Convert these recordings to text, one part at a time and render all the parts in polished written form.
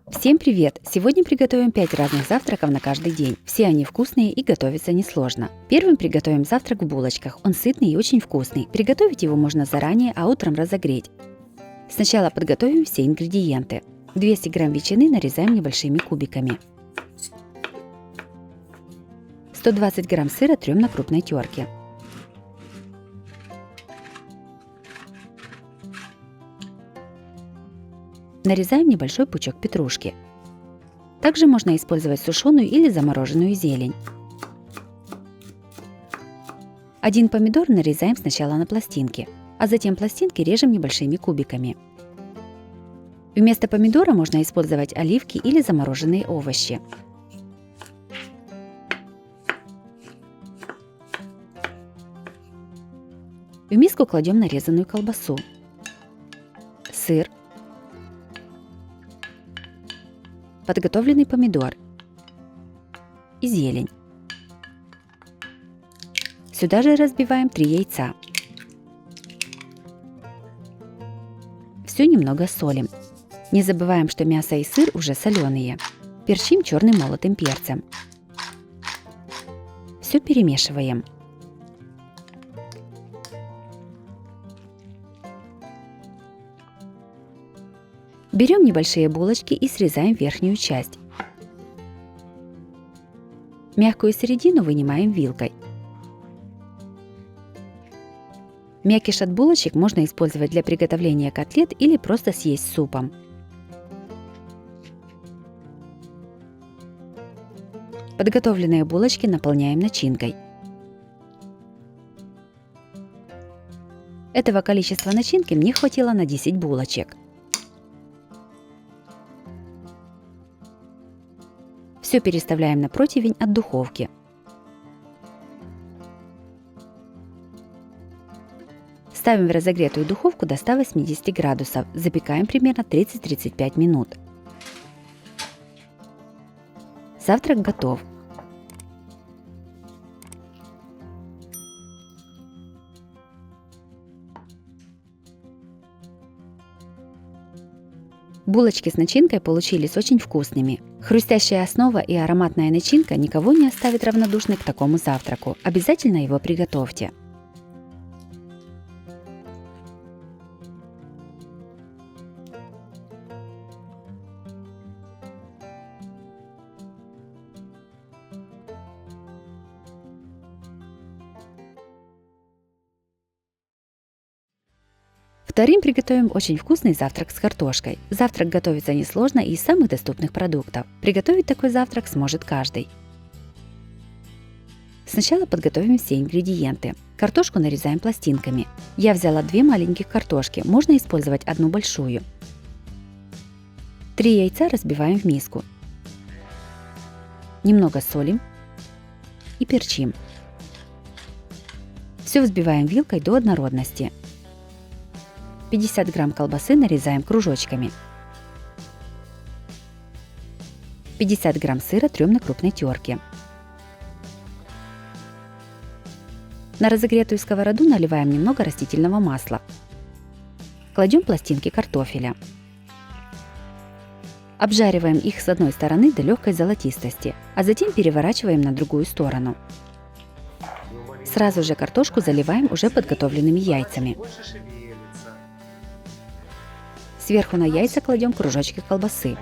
Всем привет! Сегодня приготовим 5 разных завтраков на каждый день. Все они вкусные и готовятся несложно. Первым приготовим завтрак в булочках. Он сытный и очень вкусный. Приготовить его можно заранее, а утром разогреть. Сначала подготовим все ингредиенты. 200 грамм ветчины нарезаем небольшими кубиками. 120 грамм сыра трем на крупной терке. Нарезаем небольшой пучок петрушки. Также можно использовать сушеную или замороженную зелень. 1 помидор нарезаем сначала на пластинки, а затем пластинки режем небольшими кубиками. Вместо помидора можно использовать оливки или замороженные овощи. В миску кладем нарезанную колбасу, сыр, подготовленный помидор и зелень. Сюда же разбиваем 3 яйца. Все немного солим. Не забываем, что мясо и сыр уже соленые. Перчим черным молотым перцем. Все перемешиваем. Берем небольшие булочки и срезаем верхнюю часть. Мягкую середину вынимаем вилкой. Мякиш от булочек можно использовать для приготовления котлет или просто съесть с супом. Подготовленные булочки наполняем начинкой. Этого количества начинки мне хватило на 10 булочек. Все переставляем на противень от духовки. Ставим в разогретую духовку до 180 градусов. Запекаем примерно 30-35 минут. Завтрак готов. Булочки с начинкой получились очень вкусными. Хрустящая основа и ароматная начинка никого не оставит равнодушным к такому завтраку. Обязательно его приготовьте. Вторым приготовим очень вкусный завтрак с картошкой. Завтрак готовится несложно и из самых доступных продуктов. Приготовить такой завтрак сможет каждый. Сначала подготовим все ингредиенты. Картошку нарезаем пластинками. Я взяла 2 маленьких картошки, можно использовать одну большую. 3 яйца разбиваем в миску. Немного солим и перчим. Все взбиваем вилкой до однородности. 50 грамм колбасы нарезаем кружочками. 50 грамм сыра трем на крупной терке. На разогретую сковороду наливаем немного растительного масла. Кладем пластинки картофеля. Обжариваем их с одной стороны до легкой золотистости, а затем переворачиваем на другую сторону. Сразу же картошку заливаем уже подготовленными яйцами. Сверху на яйца кладем кружочки колбасы.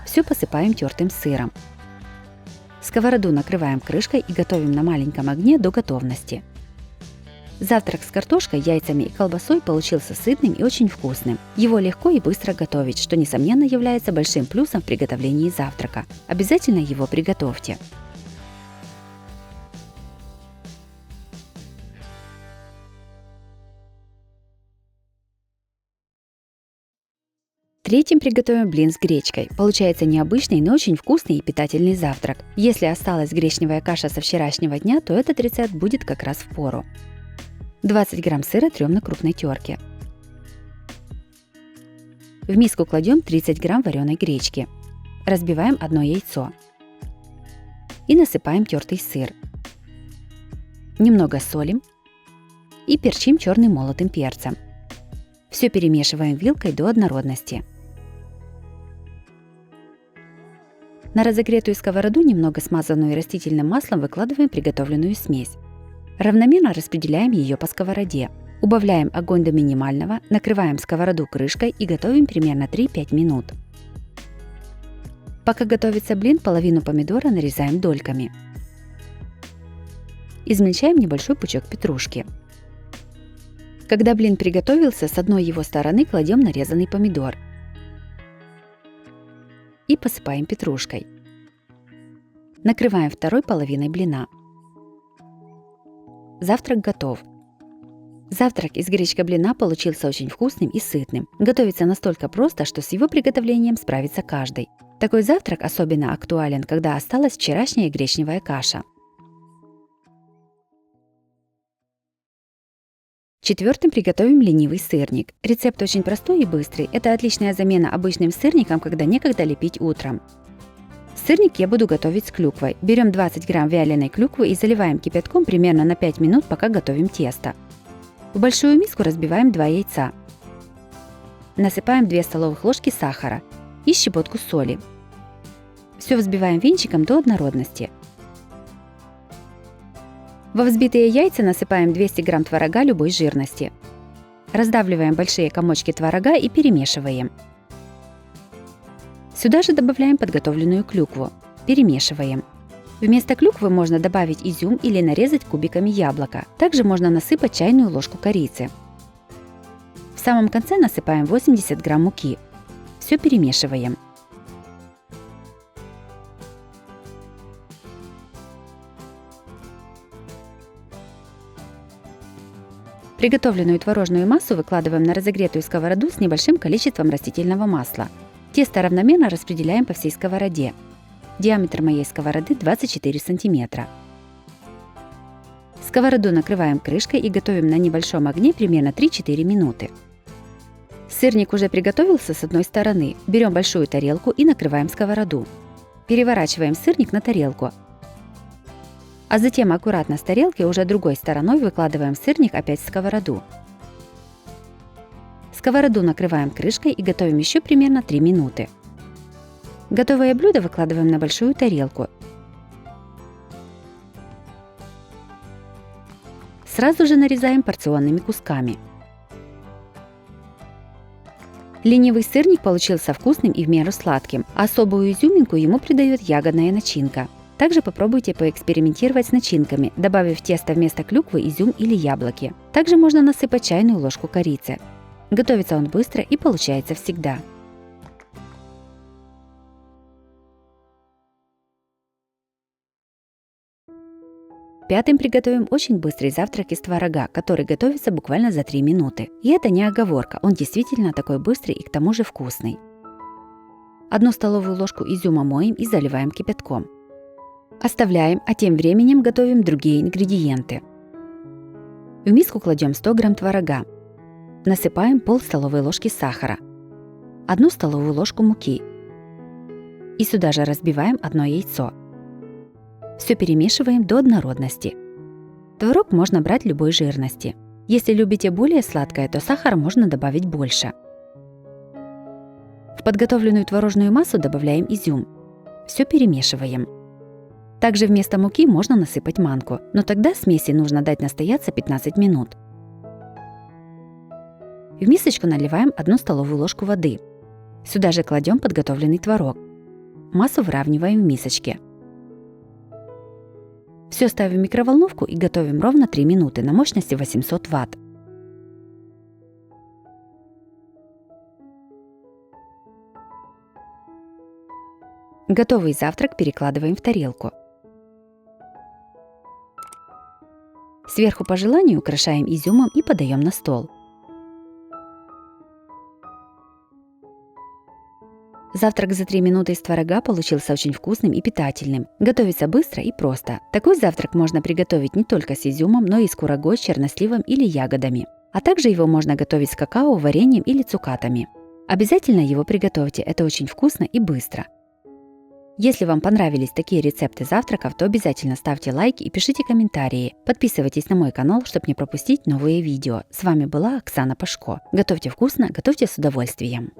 Все посыпаем тертым сыром. Сковороду накрываем крышкой и готовим на маленьком огне до готовности. Завтрак с картошкой, яйцами и колбасой получился сытным и очень вкусным. Его легко и быстро готовить, что несомненно является большим плюсом в приготовлении завтрака. Обязательно его приготовьте. Третьим приготовим блин с гречкой. Получается необычный, но очень вкусный и питательный завтрак. Если осталась гречневая каша со вчерашнего дня, то этот рецепт будет как раз впору. 20 грамм сыра трем на крупной терке. В миску кладем 30 грамм вареной гречки. Разбиваем одно яйцо. И насыпаем тертый сыр. Немного солим и перчим черным молотым перцем. Все перемешиваем вилкой до однородности. На разогретую сковороду, немного смазанную растительным маслом, выкладываем приготовленную смесь. Равномерно распределяем ее по сковороде. Убавляем огонь до минимального, накрываем сковороду крышкой и готовим примерно 3-5 минут. Пока готовится блин, половину помидора нарезаем дольками. Измельчаем небольшой пучок петрушки. Когда блин приготовился, с одной его стороны кладем нарезанный помидор и посыпаем петрушкой. Накрываем второй половиной блина. Завтрак готов. Завтрак из гречка-блина получился очень вкусным и сытным. Готовится настолько просто, что с его приготовлением справится каждый. Такой завтрак особенно актуален, когда осталась вчерашняя гречневая каша. Четвертым приготовим ленивый сырник. Рецепт очень простой и быстрый. Это отличная замена обычным сырникам, когда некогда лепить утром. Сырник я буду готовить с клюквой. Берем 20 грамм вяленой клюквы и заливаем кипятком примерно на 5 минут, пока готовим тесто. В большую миску разбиваем 2 яйца. Насыпаем 2 столовых ложки сахара и щепотку соли. Все взбиваем венчиком до однородности. Во взбитые яйца насыпаем 200 грамм творога любой жирности. Раздавливаем большие комочки творога и перемешиваем. Сюда же добавляем подготовленную клюкву. Перемешиваем. Вместо клюквы можно добавить изюм или нарезать кубиками яблоко. Также можно насыпать чайную ложку корицы. В самом конце насыпаем 80 грамм муки. Все перемешиваем. Приготовленную творожную массу выкладываем на разогретую сковороду с небольшим количеством растительного масла. Тесто равномерно распределяем по всей сковороде. Диаметр моей сковороды 24 см. Сковороду накрываем крышкой и готовим на небольшом огне примерно 3-4 минуты. Сырник уже приготовился с одной стороны. Берем большую тарелку и накрываем сковороду. Переворачиваем сырник на тарелку. А затем аккуратно с тарелки уже другой стороной выкладываем сырник опять в сковороду. Сковороду накрываем крышкой и готовим еще примерно 3 минуты. Готовое блюдо выкладываем на большую тарелку. Сразу же нарезаем порционными кусками. Ленивый сырник получился вкусным и в меру сладким, а особую изюминку ему придает ягодная начинка. Также попробуйте поэкспериментировать с начинками, добавив в тесто вместо клюквы изюм или яблоки. Также можно насыпать чайную ложку корицы. Готовится он быстро и получается всегда. Пятым приготовим очень быстрый завтрак из творога, который готовится буквально за 3 минуты. И это не оговорка, он действительно такой быстрый и к тому же вкусный. 1 столовую ложку изюма моем и заливаем кипятком. Оставляем, а тем временем готовим другие ингредиенты. В миску кладем 100 грамм творога. Насыпаем пол столовой ложки сахара, 1 столовую ложку муки. И сюда же разбиваем 1 яйцо. Все перемешиваем до однородности. Творог можно брать любой жирности. Если любите более сладкое, то сахара можно добавить больше. В подготовленную творожную массу добавляем изюм. Все перемешиваем. Также вместо муки можно насыпать манку, но тогда смеси нужно дать настояться 15 минут. В мисочку наливаем 1 столовую ложку воды. Сюда же кладем подготовленный творог. Массу выравниваем в мисочке. Все ставим в микроволновку и готовим ровно 3 минуты на мощности 800 Вт. Готовый завтрак перекладываем в тарелку. Сверху по желанию украшаем изюмом и подаем на стол. Завтрак за 3 минуты из творога получился очень вкусным и питательным. Готовится быстро и просто. Такой завтрак можно приготовить не только с изюмом, но и с курагой, черносливом или ягодами. А также его можно готовить с какао, вареньем или цукатами. Обязательно его приготовьте, это очень вкусно и быстро. Если вам понравились такие рецепты завтраков, то обязательно ставьте лайк и пишите комментарии. Подписывайтесь на мой канал, чтобы не пропустить новые видео. С вами была Оксана Пашко. Готовьте вкусно, готовьте с удовольствием.